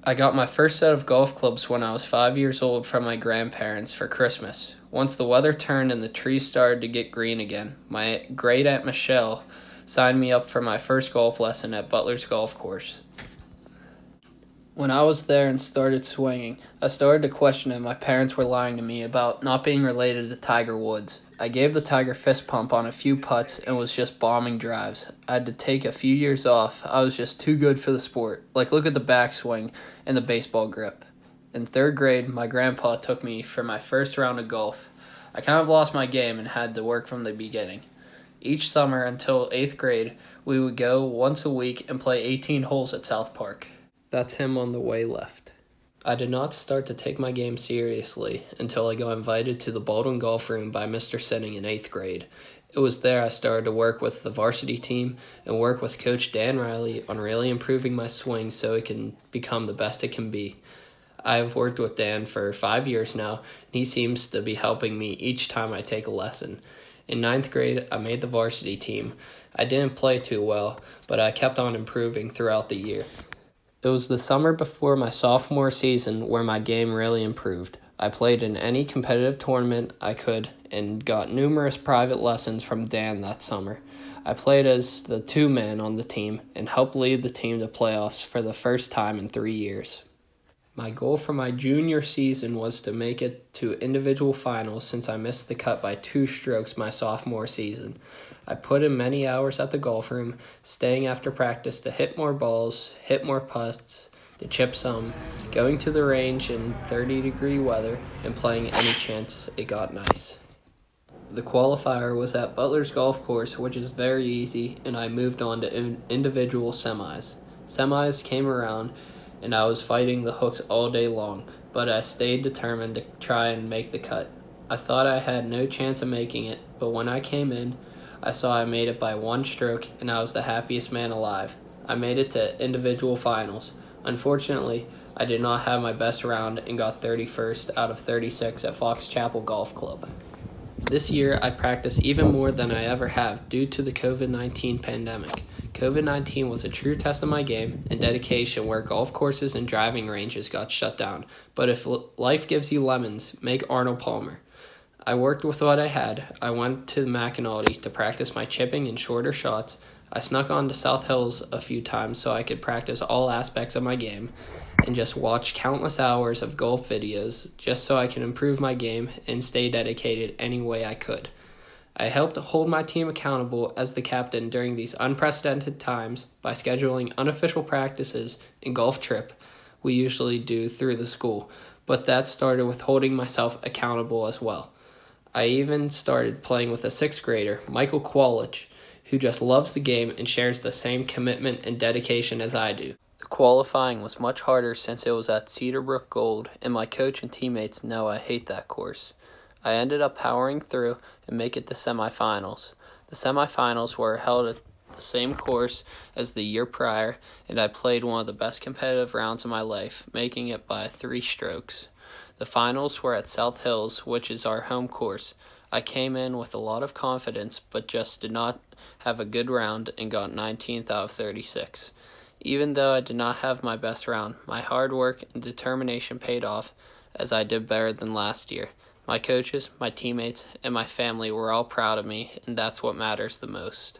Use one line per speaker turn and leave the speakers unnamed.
I got my first set of golf clubs when I was 5 years old from my grandparents for Christmas. Once the weather turned and the trees started to get green again, my great aunt Michelle signed me up for my first golf lesson at Butler's Golf Course. When I was there and started swinging, I started to question if my parents were lying to me about not being related to Tiger Woods. I gave the Tiger fist pump on a few putts and was just bombing drives. I had to take a few years off. I was just too good for the sport. Like, look at the backswing and the baseball grip. In third grade, my grandpa took me for my first round of golf. I kind of lost my game and had to work from the beginning. Each summer until 8th grade, we would go once a week and play 18 holes at South Park. That's him on the way left. I did not start to take my game seriously until I got invited to the Baldwin Golf Room by Mr. Sinning in 8th grade. It was there I started to work with the varsity team and work with Coach Dan Riley on really improving my swing so it can become the best it can be. I've worked with Dan for 5 years now, and he seems to be helping me each time I take a lesson. In 9th grade, I made the varsity team. I didn't play too well, but I kept on improving throughout the year. It was the summer before my sophomore season where my game really improved. I played in any competitive tournament I could and got numerous private lessons from Dan that summer. I played as the two-man on the team and helped lead the team to playoffs for the first time in 3 years. My goal for my junior season was to make it to individual finals since I missed the cut by 2 strokes my sophomore season. I put in many hours at the golf room, staying after practice to hit more balls, hit more putts, to chip some, going to the range in 30-degree weather, and playing any chance it got nice. The qualifier was at Butler's Golf Course, which is very easy, and I moved on to individual semis. Semis came around, and I was fighting the hooks all day long, but I stayed determined to try and make the cut. I thought I had no chance of making it, but when I came in, I saw I made it by 1 stroke, and I was the happiest man alive. I made it to individual finals. Unfortunately, I did not have my best round and got 31st out of 36 at Fox Chapel Golf Club. This year, I practiced even more than I ever have due to the COVID-19 pandemic. COVID-19 was a true test of my game and dedication where golf courses and driving ranges got shut down. But if life gives you lemons, make Arnold Palmer. I worked with what I had. I went to the McAnulty to practice my chipping and shorter shots. I snuck on to South Hills a few times so I could practice all aspects of my game and just watch countless hours of golf videos just so I could improve my game and stay dedicated any way I could. I helped hold my team accountable as the captain during these unprecedented times by scheduling unofficial practices and golf trip we usually do through the school, but that started with holding myself accountable as well. I even started playing with a 6th grader, Michael Qualich, who just loves the game and shares the same commitment and dedication as I do. The qualifying was much harder since it was at Cedarbrook Gold, and my coach and teammates know I hate that course. I ended up powering through and make it to semifinals. The semifinals were held at the same course as the year prior, and I played one of the best competitive rounds of my life, making it by 3 strokes. The finals were at South Hills, which is our home course. I came in with a lot of confidence, but just did not have a good round and got 19th out of 36. Even though I did not have my best round, my hard work and determination paid off as I did better than last year. My coaches, my teammates, and my family were all proud of me, and that's what matters the most.